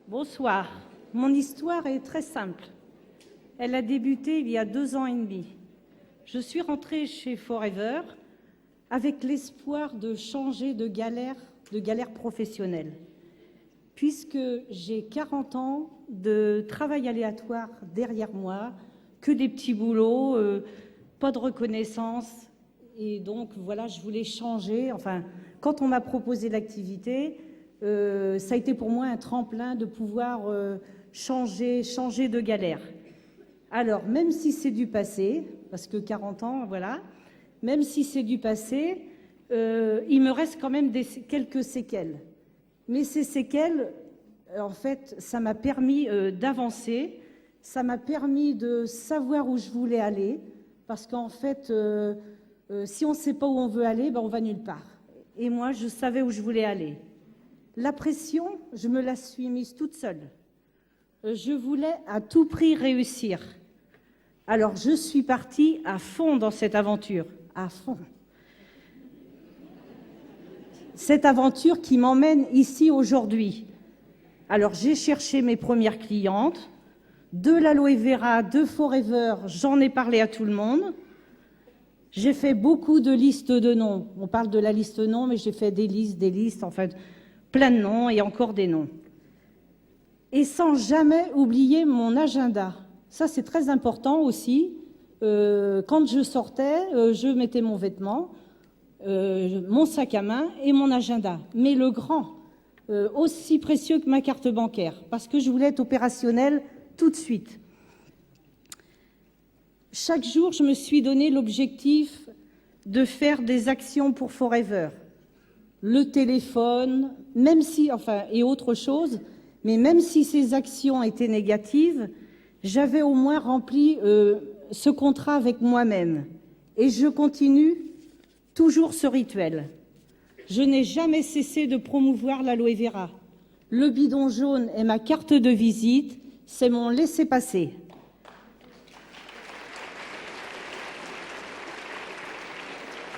Bonsoir. Mon histoire est très simple. Elle a débuté il y a 2 ans et demi. Je suis rentrée chez Forever avec l'espoir de changer de galère professionnelle. Puisque j'ai 40 ans de travail aléatoire derrière moi, que des petits boulots, pas de reconnaissance. Et donc, voilà, je voulais changer. Enfin, quand on m'a proposé l'activité, ça a été pour moi un tremplin de pouvoir changer de galère. Alors, même si c'est du passé, parce que 40 ans, voilà, même si c'est du passé, il me reste quand même quelques séquelles. Mais ces séquelles, en fait, ça m'a permis d'avancer, ça m'a permis de savoir où je voulais aller, parce qu'en fait, si on ne sait pas où on veut aller, ben on va nulle part. Et moi, je savais où je voulais aller. La pression, je me la suis mise toute seule. Je voulais à tout prix réussir. Alors, je suis partie à fond dans cette aventure, à fond. Cette aventure qui m'emmène ici aujourd'hui. Alors, j'ai cherché mes premières clientes, de l'aloe vera, de Forever, j'en ai parlé à tout le monde. J'ai fait beaucoup de listes de noms. On parle de la liste noms, mais j'ai fait des listes, en fait, plein de noms et encore des noms. Et sans jamais oublier mon agenda. Ça, c'est très important aussi. Quand je sortais, je mettais mon vêtement, mon sac à main et mon agenda. Mais le grand, aussi précieux que ma carte bancaire, parce que je voulais être opérationnelle tout de suite. Chaque jour, je me suis donné l'objectif de faire des actions pour Forever. Le téléphone, même si, enfin, et autre chose, mais même si ces actions étaient négatives, j'avais au moins rempli ce contrat avec moi-même. Et je continue toujours ce rituel. Je n'ai jamais cessé de promouvoir l'aloe vera. Le bidon jaune est ma carte de visite, c'est mon laissez-passer.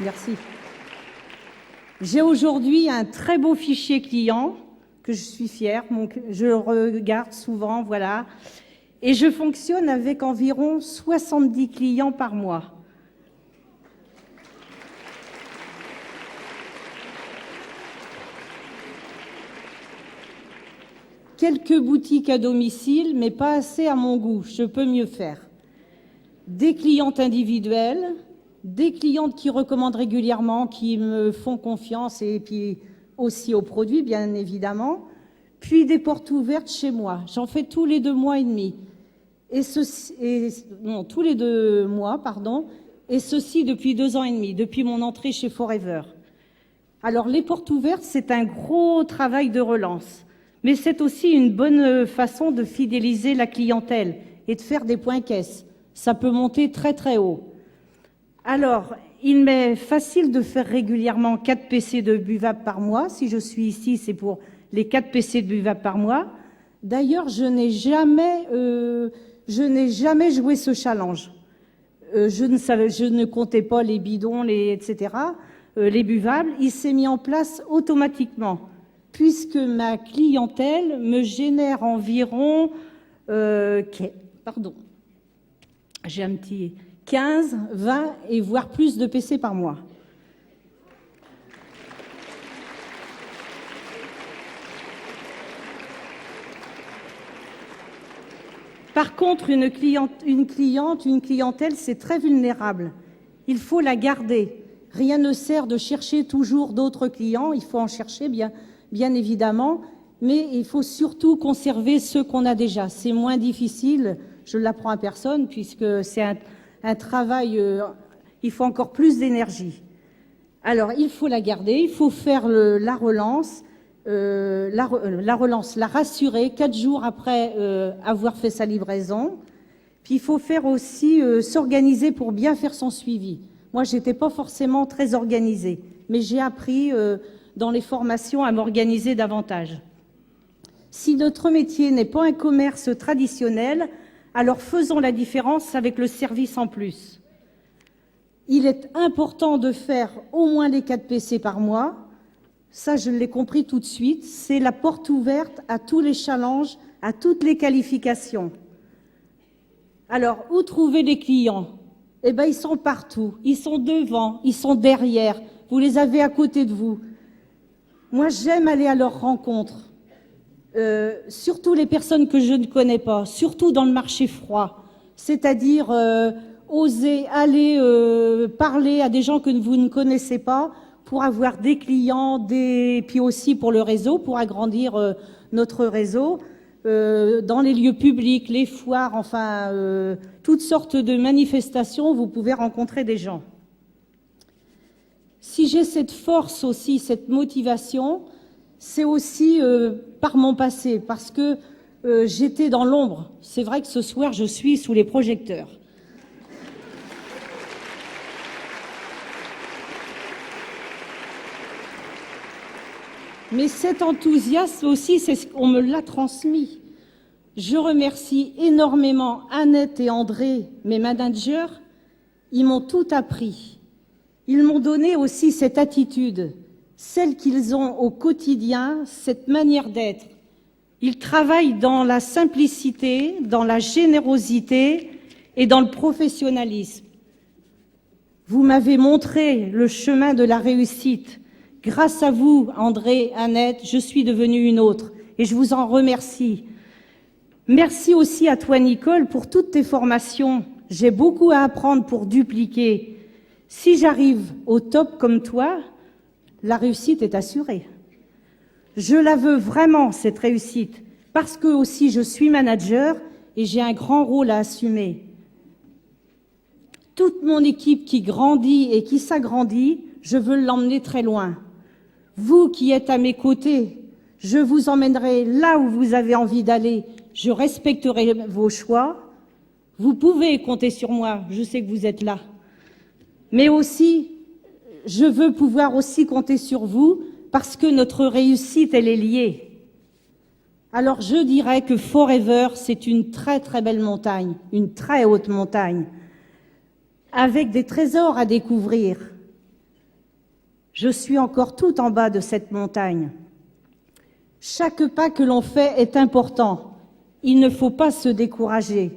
Merci. J'ai aujourd'hui un très beau fichier client que je suis fière, je regarde souvent, voilà. Et je fonctionne avec environ 70 clients par mois. Quelques boutiques à domicile, mais pas assez à mon goût, je peux mieux faire. Des clientes individuelles, des clientes qui recommandent régulièrement, qui me font confiance, et puis aussi aux produits, bien évidemment, puis des portes ouvertes chez moi. J'en fais tous les 2 mois et demi. Tous les 2 mois, pardon, et ceci depuis 2 ans et demi, depuis mon entrée chez Forever. Alors, les portes ouvertes, c'est un gros travail de relance, mais c'est aussi une bonne façon de fidéliser la clientèle et de faire des points caisses. Ça peut monter très très haut. Alors, il m'est facile de faire régulièrement 4 PC de buvable par mois. Si je suis ici, c'est pour les 4 PC de buvable par mois. D'ailleurs, je n'ai jamais joué ce challenge. Je ne comptais pas les bidons, etc., les buvables. Il s'est mis en place automatiquement, puisque ma clientèle me génère environ, j'ai un petit 15, 20 et voire plus de PC par mois. Par contre, une clientèle, c'est très vulnérable. Il faut la garder. Rien ne sert de chercher toujours d'autres clients. Il faut en chercher, bien évidemment, mais il faut surtout conserver ceux qu'on a déjà. C'est moins difficile, je ne l'apprends à personne, puisque c'est un travail, il faut encore plus d'énergie. Alors, il faut la garder, il faut faire la relance, la rassurer 4 jours après avoir fait sa livraison. Puis il faut faire aussi s'organiser pour bien faire son suivi. Moi, j'étais pas forcément très organisée, mais j'ai appris dans les formations à m'organiser davantage. Si notre métier n'est pas un commerce traditionnel, alors faisons la différence avec le service en plus. Il est important de faire au moins les 4 PC par mois. Ça, je l'ai compris tout de suite. C'est la porte ouverte à tous les challenges, à toutes les qualifications. Alors, où trouver les clients? Eh bien, ils sont partout. Ils sont devant, ils sont derrière. Vous les avez à côté de vous. Moi, j'aime aller à leur rencontre. Surtout les personnes que je ne connais pas, surtout dans le marché froid. C'est-à-dire oser aller parler à des gens que vous ne connaissez pas pour avoir des clients, puis aussi pour le réseau, pour agrandir notre réseau, dans les lieux publics, les foires, enfin, toutes sortes de manifestations, vous pouvez rencontrer des gens. Si j'ai cette force aussi, cette motivation, c'est aussi par mon passé, parce que j'étais dans l'ombre. C'est vrai que ce soir, je suis sous les projecteurs. Mais cet enthousiasme aussi, on me l'a transmis. Je remercie énormément Annette et André, mes managers. Ils m'ont tout appris. Ils m'ont donné aussi cette attitude, celle qu'ils ont au quotidien, cette manière d'être. Ils travaillent dans la simplicité, dans la générosité et dans le professionnalisme. Vous m'avez montré le chemin de la réussite. Grâce à vous, André, Annette, je suis devenue une autre et je vous en remercie. Merci aussi à toi, Nicole, pour toutes tes formations. J'ai beaucoup à apprendre pour dupliquer. Si j'arrive au top comme toi, la réussite est assurée. Je la veux vraiment, cette réussite, parce que aussi je suis manager et j'ai un grand rôle à assumer. Toute mon équipe qui grandit et qui s'agrandit, je veux l'emmener très loin. Vous qui êtes à mes côtés, je vous emmènerai là où vous avez envie d'aller. Je respecterai vos choix. Vous pouvez compter sur moi, je sais que vous êtes là. Mais aussi, je veux pouvoir aussi compter sur vous parce que notre réussite, elle est liée. Alors je dirais que Forever, c'est une très très belle montagne, une très haute montagne, avec des trésors à découvrir. Je suis encore tout en bas de cette montagne. Chaque pas que l'on fait est important. Il ne faut pas se décourager.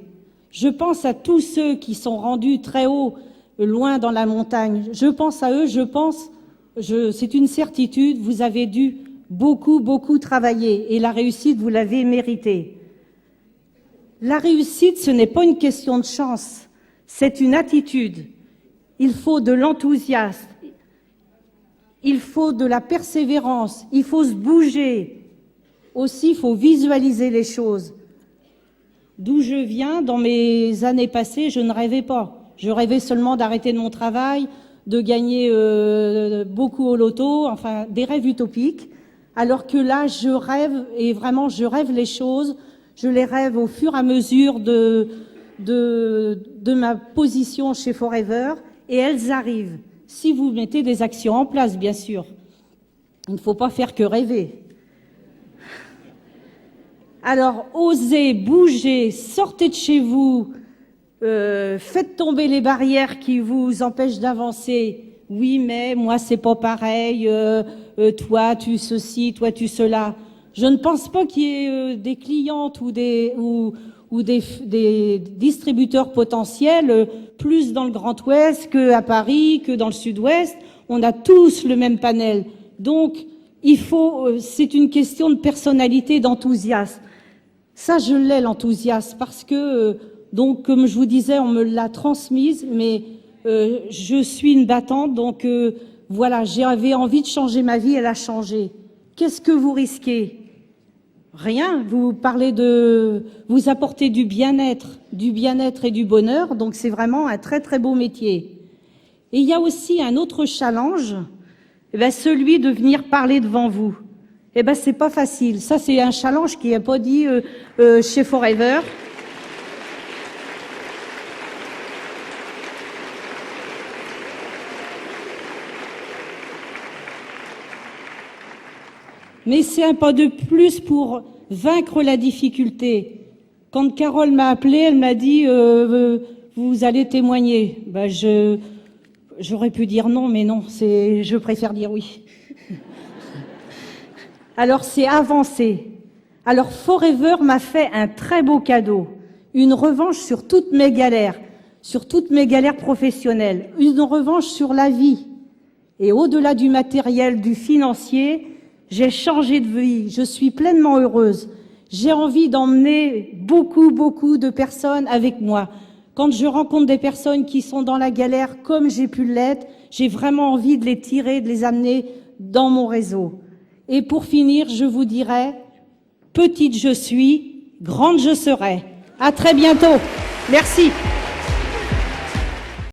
Je pense à tous ceux qui sont rendus très haut, loin dans la montagne. Je pense à eux, c'est une certitude, vous avez dû beaucoup travailler et la réussite, vous l'avez méritée. La réussite, ce n'est pas une question de chance, c'est une attitude. Il faut de l'enthousiasme, il faut de la persévérance, il faut se bouger. Aussi, il faut visualiser les choses. D'où je viens, dans mes années passées, je ne rêvais pas. Je rêvais seulement d'arrêter de mon travail, de gagner beaucoup au loto, enfin des rêves utopiques. Alors que là, je rêve, et vraiment je rêve les choses, je les rêve au fur et à mesure de ma position chez Forever, et elles arrivent. Si vous mettez des actions en place, bien sûr. Il ne faut pas faire que rêver. Alors, osez, bougez, sortez de chez vous, faites tomber les barrières qui vous empêchent d'avancer. Oui, mais moi, c'est pas pareil, toi, tu ceci, toi, tu cela. Je ne pense pas qu'il y ait des clientes ou des distributeurs potentiels plus dans le Grand Ouest qu'à Paris, que dans le Sud-Ouest. On a tous le même panel. Donc, c'est une question de personnalité, d'enthousiasme. Ça, je l'ai, l'enthousiasme, parce que, donc, comme je vous disais, on me l'a transmise, mais je suis une battante, donc voilà, j'avais envie de changer ma vie, elle a changé. Qu'est-ce que vous risquez? Rien, vous apportez du bien-être et du bonheur, donc c'est vraiment un très très beau métier. Et il y a aussi un autre challenge, celui de venir parler devant vous. C'est pas facile. Ça, c'est un challenge qui n'est pas dit chez Forever. Mais c'est un pas de plus pour vaincre la difficulté. Quand Carole m'a appelée, elle m'a dit vous allez témoigner. J'aurais pu dire non, mais non, je préfère dire oui. Alors c'est avancé. Alors Forever m'a fait un très beau cadeau, une revanche sur toutes mes galères professionnelles, une revanche sur la vie. Et au-delà du matériel, du financier, j'ai changé de vie, je suis pleinement heureuse. J'ai envie d'emmener beaucoup de personnes avec moi. Quand je rencontre des personnes qui sont dans la galère comme j'ai pu l'être, j'ai vraiment envie de les tirer, de les amener dans mon réseau. Et pour finir, je vous dirai, petite je suis, grande je serai. À très bientôt. Merci.